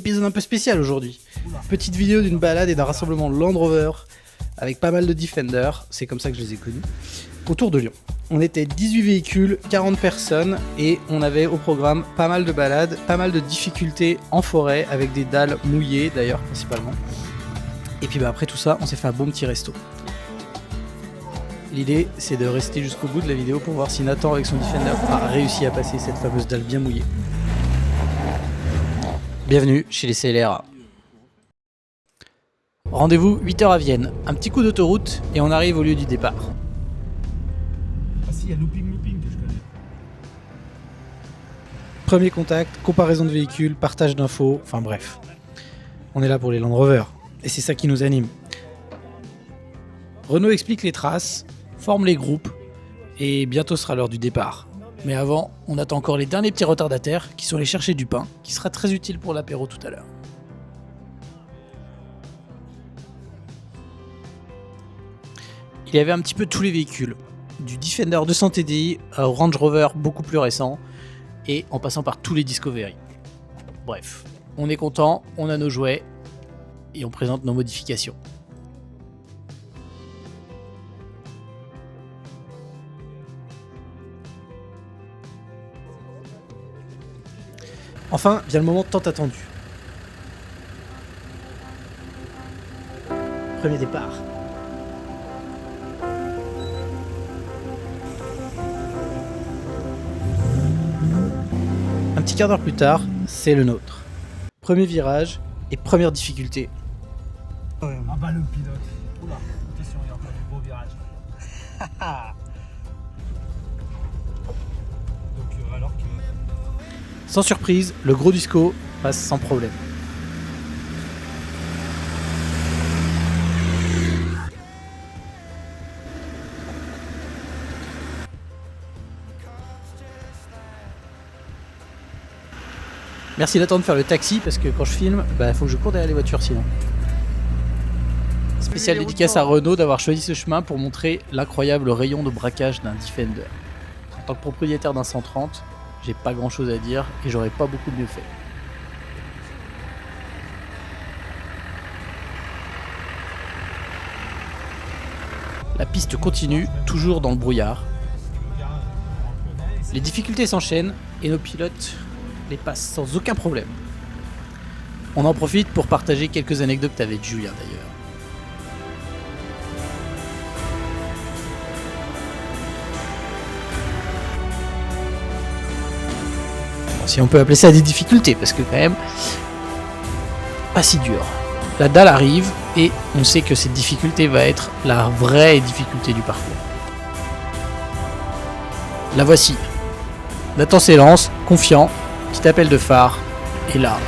Épisode un peu spécial aujourd'hui. Petite vidéo d'une balade et d'un rassemblement Land Rover avec pas mal de Defender, c'est comme ça que je les ai connus, autour de Lyon. On était 18 véhicules, 40 personnes et on avait au programme pas mal de balades, pas mal de difficultés en forêt avec des dalles mouillées d'ailleurs principalement. Et puis après tout ça, on s'est fait un bon petit resto. L'idée c'est de rester jusqu'au bout de la vidéo pour voir si Nathan avec son Defender a réussi à passer cette fameuse dalle bien mouillée. Bienvenue chez les CLRA. Rendez-vous 8h à Vienne, un petit coup d'autoroute et on arrive au lieu du départ. Ah si, il y a looping que je connais. Premier contact, comparaison de véhicules, partage d'infos, enfin bref. On est là pour les Land Rover et c'est ça qui nous anime. Renault explique les traces, forme les groupes et bientôt sera l'heure du départ. Mais avant, on attend encore les derniers petits retardataires qui sont allés chercher du pain, qui sera très utile pour l'apéro tout à l'heure. Il y avait un petit peu tous les véhicules, du Defender 200 TDI au Range Rover beaucoup plus récent, et en passant par tous les Discovery. Bref, on est content, on a nos jouets, et on présente nos modifications. Enfin, vient le moment tant attendu. Premier départ. Un petit quart d'heure plus tard, c'est le nôtre. Premier virage et première difficulté. Ah bah le pilote. Oula, attention, il y a encore du gros virage. Donc alors que... Sans surprise, le gros disco passe sans problème. Merci d'attendre de faire le taxi parce que quand je filme, faut que je cours derrière les voitures sinon. Spécial dédicace à Renault d'avoir choisi ce chemin pour montrer l'incroyable rayon de braquage d'un Defender. En tant que propriétaire d'un 130, j'ai pas grand chose à dire et j'aurais pas beaucoup mieux fait. La piste continue, toujours dans le brouillard. Les difficultés s'enchaînent et nos pilotes les passent sans aucun problème. On en profite pour partager quelques anecdotes avec Julien d'ailleurs. Si on peut appeler ça des difficultés, parce que quand même, pas si dur. La dalle arrive et on sait que cette difficulté va être la vraie difficulté du parcours. La voici. Nathan s'élance, confiant, petit appel de phare, et là...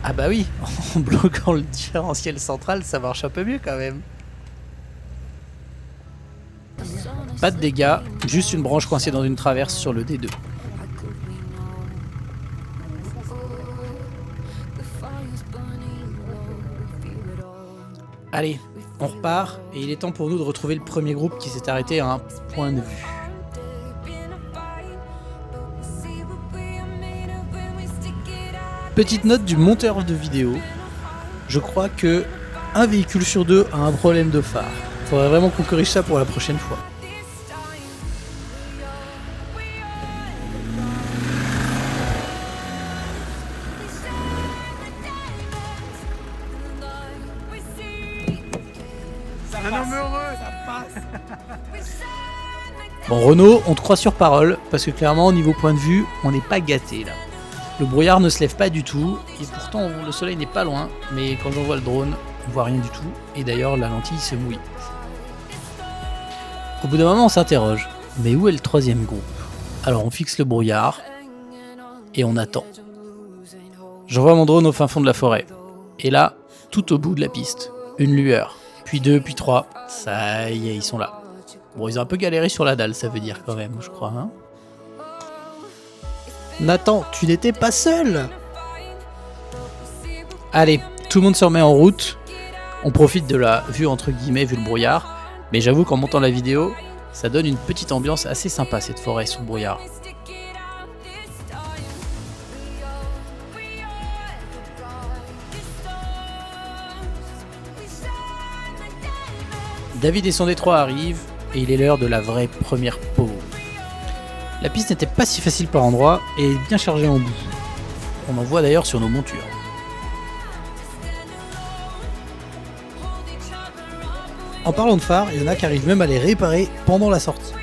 Ah bah oui, en bloquant le différentiel central, ça marche un peu mieux quand même. Pas de dégâts, juste une branche coincée dans une traverse sur le D2. Allez, on repart et il est temps pour nous de retrouver le premier groupe qui s'est arrêté à un point de vue. Petite note du monteur de vidéo, je crois que un véhicule sur deux a un problème de phare. Faudrait vraiment qu'on corrige ça pour la prochaine fois. C'est un homme heureux, ça passe. Bon Renault, on te croit sur parole, parce que clairement au niveau point de vue, on n'est pas gâté là. Le brouillard ne se lève pas du tout, et pourtant le soleil n'est pas loin, mais quand on voit le drone, on voit rien du tout, et d'ailleurs la lentille se mouille. Au bout d'un moment on s'interroge, mais où est le troisième groupe? Alors on fixe le brouillard, et on attend. J'envoie mon drone au fin fond de la forêt, et là, tout au bout de la piste, une lueur, puis 2, puis 3. Ça y est, ils sont là. Bon, ils ont un peu galéré sur la dalle, ça veut dire quand même, je crois. Hein. Nathan, tu n'étais pas seul. Allez, tout le monde se remet en route. On profite de la vue entre guillemets, vu le brouillard. Mais j'avoue qu'en montant la vidéo, ça donne une petite ambiance assez sympa cette forêt sous le brouillard. David et son Détroit arrivent et il est l'heure de la vraie première pause. La piste n'était pas si facile par endroits et est bien chargée en boue. On en voit d'ailleurs sur nos montures. En parlant de phares, il y en a qui arrivent même à les réparer pendant la sortie.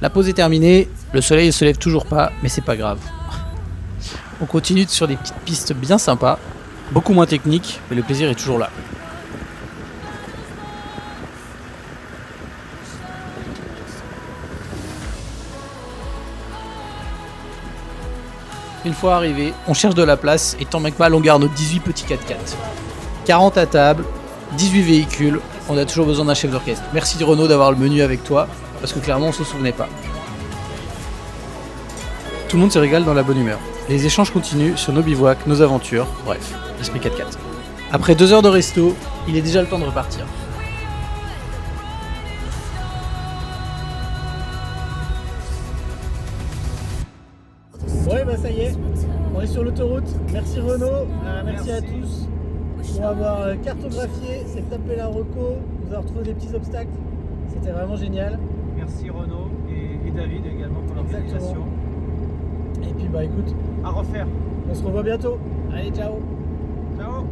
La pause est terminée, le soleil ne se lève toujours pas, mais c'est pas grave. On continue sur des petites pistes bien sympas, beaucoup moins techniques, mais le plaisir est toujours là. Une fois arrivé, on cherche de la place et tant mec mal on garde nos 18 petits 4x4. 40 à table, 18 véhicules, on a toujours besoin d'un chef d'orchestre. Merci Renaud d'avoir le menu avec toi, parce que clairement on se souvenait pas. Tout le monde se régale dans la bonne humeur. Les échanges continuent sur nos bivouacs, nos aventures, bref, l'esprit 4x4. Après 2 heures de resto, il est déjà le temps de repartir. Ouais bah ça y est, on est sur l'autoroute. Merci Renaud, merci à tous pour avoir cartographié cette tapée la Rocco, nous avoir trouvé des petits obstacles, c'était vraiment génial. Merci Renaud et David également pour l'organisation. Et puis bah écoute, À refaire. on se revoit bientôt. Allez ciao. Ciao.